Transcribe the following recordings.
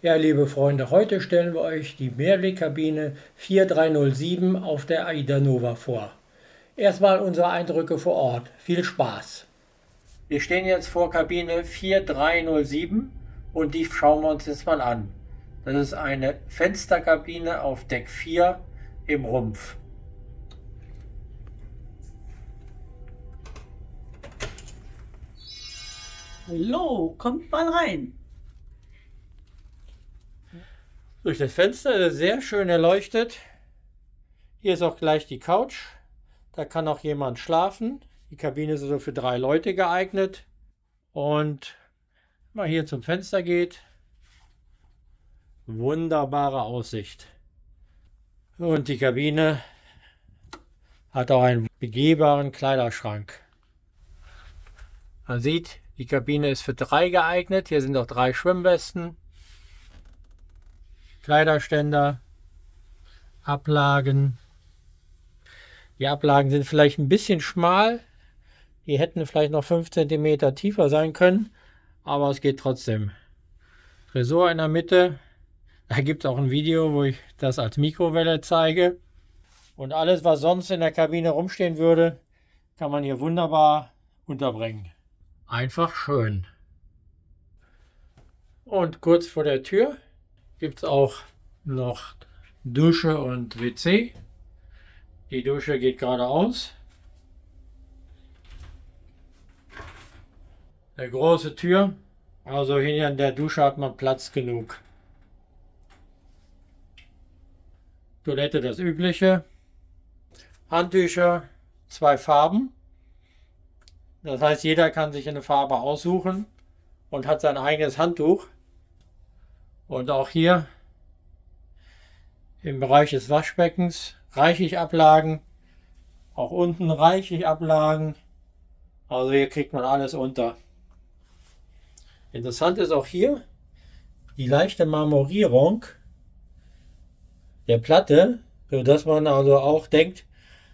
Ja, liebe Freunde, heute stellen wir euch die Mehrwegkabine 4307 auf der AIDA Nova vor. Erstmal unsere Eindrücke vor Ort. Viel Spaß! Wir stehen jetzt vor Kabine 4307 und die schauen wir uns jetzt mal an. Das ist eine Fensterkabine auf Deck 4 im Rumpf. Hallo, kommt mal rein. Durch das Fenster ist es sehr schön erleuchtet. Hier ist auch gleich die Couch. Da kann auch jemand schlafen. Die Kabine ist also für 3 Leute geeignet. Und wenn man hier zum Fenster geht, wunderbare Aussicht. Und die Kabine hat auch einen begehbaren Kleiderschrank. Man sieht, die Kabine ist für 3 geeignet. Hier sind auch 3 Schwimmwesten, Kleiderständer, Ablagen. Die Ablagen sind vielleicht ein bisschen schmal. Die hätten vielleicht noch 5 cm tiefer sein können, aber es geht trotzdem. Tresor in der Mitte. Da gibt es auch ein Video, wo ich das als Mikrowelle zeige. Und alles, was sonst in der Kabine rumstehen würde, kann man hier wunderbar unterbringen. Einfach schön. Und kurz vor der Tür gibt es auch noch Dusche und WC. Die Dusche geht geradeaus. Eine große Tür, also hinter in der Dusche hat man Platz genug. Toilette das übliche. Handtücher, 2 Farben. Das heißt, jeder kann sich eine Farbe aussuchen und hat sein eigenes Handtuch. Und auch hier im Bereich des Waschbeckens reichlich Ablagen. Auch unten reichlich Ablagen. Also hier kriegt man alles unter. Interessant ist auch hier die leichte Marmorierung der Platte, sodass man also auch denkt,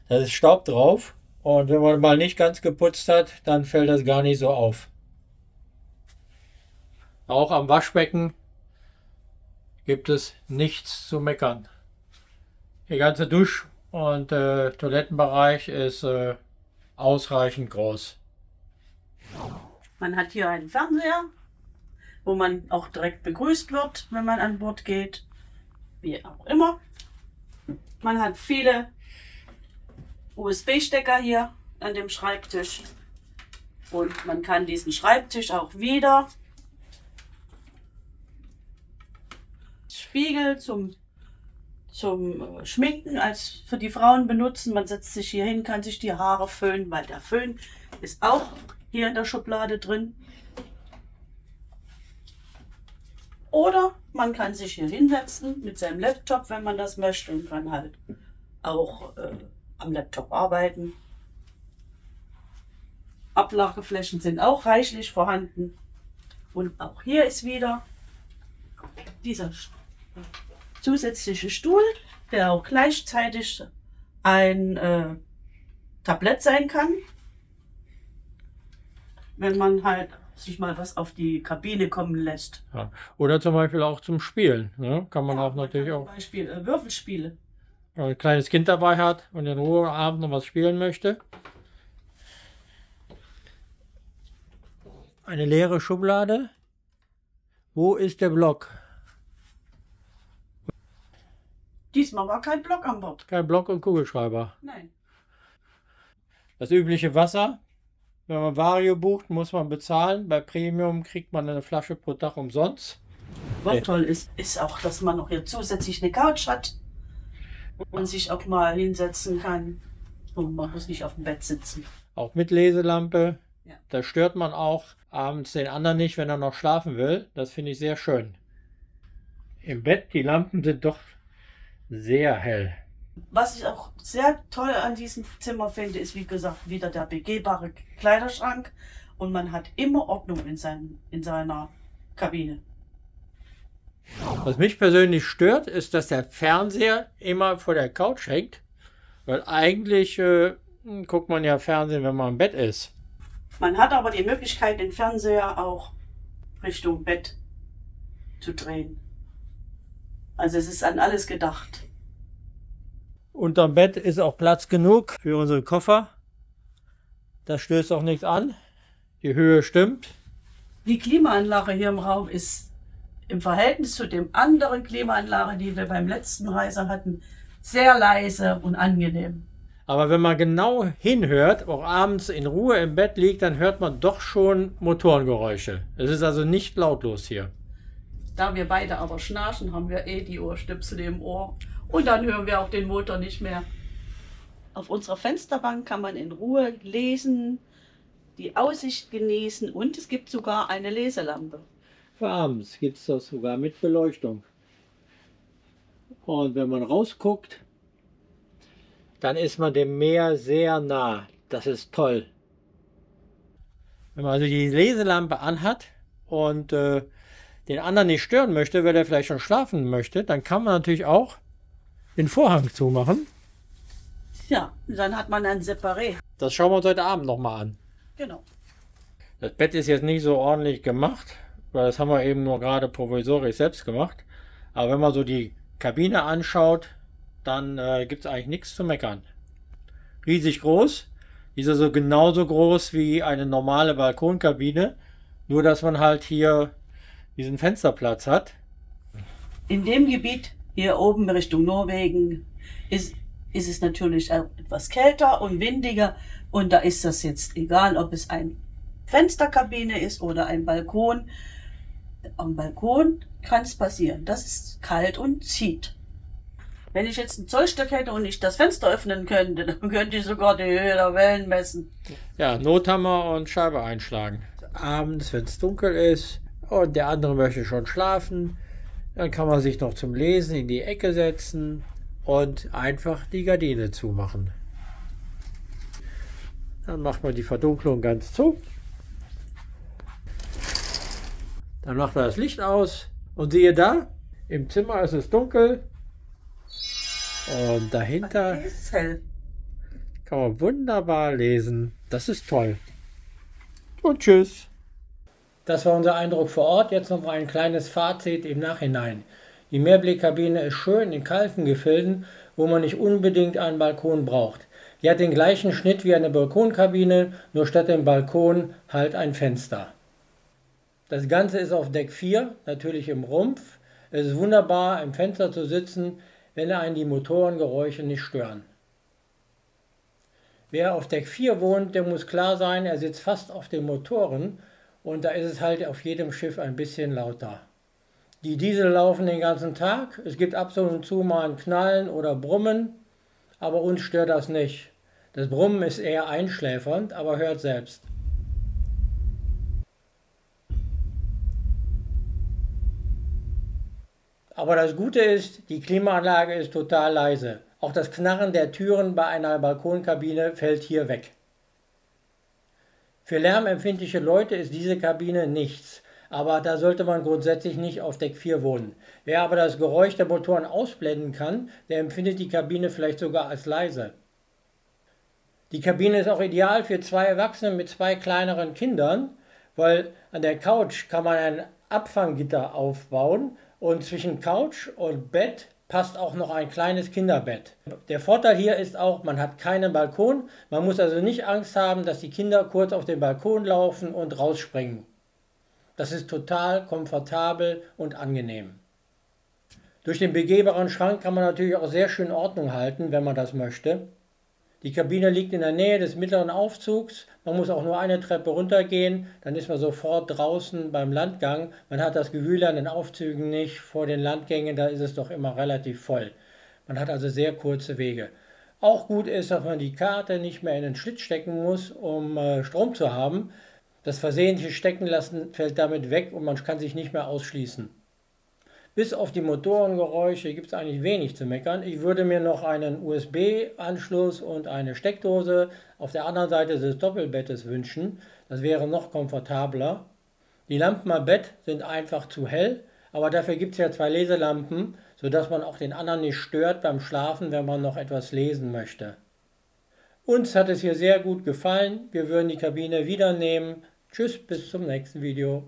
da ist Staub drauf. Und wenn man mal nicht ganz geputzt hat, dann fällt das gar nicht so auf. Auch am Waschbecken gibt es nichts zu meckern. Der ganze Dusch- und Toilettenbereich ist ausreichend groß. Man hat hier einen Fernseher, wo man auch direkt begrüßt wird, wenn man an Bord geht. Wie auch immer. Man hat viele USB-Stecker hier an dem Schreibtisch. Und man kann diesen Schreibtisch auch wieder Spiegel zum Schminken als für die Frauen benutzen. Man setzt sich hier hin, kann sich die Haare föhnen, weil der Föhn ist auch hier in der Schublade drin. Oder man kann sich hier hinsetzen mit seinem Laptop, wenn man das möchte, und kann halt auch am Laptop arbeiten. Ablageflächen sind auch reichlich vorhanden. Und auch hier ist wieder dieser zusätzliche Stuhl, der auch gleichzeitig ein Tablett sein kann, wenn man halt sich mal was auf die Kabine kommen lässt. Ja. Oder zum Beispiel auch zum Spielen. Ne? Kann man Ja, auch natürlich zum auch, Beispiel Würfelspiele. wenn man ein kleines Kind dabei hat und in Ruhe am Abend noch was spielen möchte. Eine leere Schublade. Wo ist der Block? Diesmal war kein Block an Bord. Kein Block und Kugelschreiber. Nein. Das übliche Wasser. Wenn man Vario bucht, muss man bezahlen. Bei Premium kriegt man eine Flasche pro Tag umsonst. Was toll ist, ist auch, dass man noch hier zusätzlich eine Couch hat, wo man sich auch mal hinsetzen kann. Und man muss nicht auf dem Bett sitzen. Auch mit Leselampe. Ja. Da stört man auch abends den anderen nicht, wenn er noch schlafen will. Das finde ich sehr schön. Im Bett, die Lampen sind doch sehr hell. Was ich auch sehr toll an diesem Zimmer finde, ist wie gesagt wieder der begehbare Kleiderschrank. Und man hat immer Ordnung in seiner Kabine. Was mich persönlich stört, ist, dass der Fernseher immer vor der Couch hängt. Weil eigentlich guckt man ja Fernsehen, wenn man im Bett ist. Man hat aber die Möglichkeit, den Fernseher auch Richtung Bett zu drehen. Also es ist an alles gedacht. Unterm Bett ist auch Platz genug für unsere Koffer. Da stößt auch nichts an. Die Höhe stimmt. Die Klimaanlage hier im Raum ist im Verhältnis zu den anderen Klimaanlagen, die wir beim letzten Reise hatten, sehr leise und angenehm. Aber wenn man genau hinhört, auch abends in Ruhe im Bett liegt, dann hört man doch schon Motorengeräusche. Es ist also nicht lautlos hier. Da wir beide aber schnarchen, haben wir die Ohrstöpsel im Ohr. Und dann hören wir auch den Motor nicht mehr. Auf unserer Fensterbank kann man in Ruhe lesen, die Aussicht genießen und es gibt sogar eine Leselampe. Für abends gibt es das sogar mit Beleuchtung. Und wenn man rausguckt, dann ist man dem Meer sehr nah. Das ist toll. Wenn man also die Leselampe anhat und den anderen nicht stören möchte, weil er vielleicht schon schlafen möchte, dann kann man natürlich auch den Vorhang zumachen. Ja, dann hat man ein Separé. Das schauen wir uns heute Abend nochmal an. Genau. Das Bett ist jetzt nicht so ordentlich gemacht, weil das haben wir eben nur gerade provisorisch selbst gemacht. Aber wenn man so die Kabine anschaut, dann gibt es eigentlich nichts zu meckern. Riesig groß. Die ist also genauso groß wie eine normale Balkonkabine. Nur dass man halt hier diesen Fensterplatz hat. In dem Gebiet hier oben Richtung Norwegen ist es natürlich etwas kälter und windiger. Und da ist das jetzt egal, ob es eine Fensterkabine ist oder ein Balkon. Am Balkon kann es passieren. Das ist kalt und zieht. Wenn ich jetzt ein Zollstock hätte und ich das Fenster öffnen könnte, dann könnte ich sogar die Höhe der Wellen messen. Ja, Nothammer und Scheibe einschlagen. Abends, wenn es dunkel ist und der andere möchte schon schlafen, dann kann man sich noch zum Lesen in die Ecke setzen und einfach die Gardine zumachen. Dann macht man die Verdunklung ganz zu. Dann macht man das Licht aus und siehe da, im Zimmer ist es dunkel und dahinter ist hell. kann man wunderbar lesen. Das ist toll. Und tschüss. Das war unser Eindruck vor Ort. Jetzt noch ein kleines Fazit im Nachhinein. Die Mehrblickkabine ist schön in kalten Gefilden, wo man nicht unbedingt einen Balkon braucht. Die hat den gleichen Schnitt wie eine Balkonkabine, nur statt dem Balkon halt ein Fenster. Das Ganze ist auf Deck 4, natürlich im Rumpf. Es ist wunderbar, im Fenster zu sitzen, wenn einen die Motorengeräusche nicht stören. Wer auf Deck 4 wohnt, der muss klar sein, er sitzt fast auf den Motoren und da ist es halt auf jedem Schiff ein bisschen lauter. Die Diesel laufen den ganzen Tag, es gibt ab und zu mal ein Knallen oder Brummen, aber uns stört das nicht. Das Brummen ist eher einschläfernd, aber hört selbst. Aber das Gute ist, die Klimaanlage ist total leise. Auch das Knarren der Türen bei einer Balkonkabine fällt hier weg. Für lärmempfindliche Leute ist diese Kabine nichts, aber da sollte man grundsätzlich nicht auf Deck 4 wohnen. Wer aber das Geräusch der Motoren ausblenden kann, der empfindet die Kabine vielleicht sogar als leise. Die Kabine ist auch ideal für 2 Erwachsene mit 2 kleineren Kindern, weil an der Couch kann man ein Abfanggitter aufbauen und zwischen Couch und Bett passt auch noch ein kleines Kinderbett. Der Vorteil hier ist auch, man hat keinen Balkon, man muss also nicht Angst haben, dass die Kinder kurz auf den Balkon laufen und rausspringen. Das ist total komfortabel und angenehm. Durch den begehbaren Schrank kann man natürlich auch sehr schön Ordnung halten, wenn man das möchte. Die Kabine liegt in der Nähe des mittleren Aufzugs, man muss auch nur eine Treppe runtergehen, dann ist man sofort draußen beim Landgang. Man hat das Gewühle an den Aufzügen nicht, vor den Landgängen, da ist es doch immer relativ voll. Man hat also sehr kurze Wege. Auch gut ist, dass man die Karte nicht mehr in den Schlitz stecken muss, um Strom zu haben. Das versehentliche Steckenlassen fällt damit weg und man kann sich nicht mehr ausschließen. Bis auf die Motorengeräusche gibt es eigentlich wenig zu meckern. Ich würde mir noch einen USB-Anschluss und eine Steckdose auf der anderen Seite des Doppelbettes wünschen. Das wäre noch komfortabler. Die Lampen am Bett sind einfach zu hell, aber dafür gibt es ja 2 Leselampen, sodass man auch den anderen nicht stört beim Schlafen, wenn man noch etwas lesen möchte. Uns hat es hier sehr gut gefallen. Wir würden die Kabine wieder nehmen. Tschüss, bis zum nächsten Video.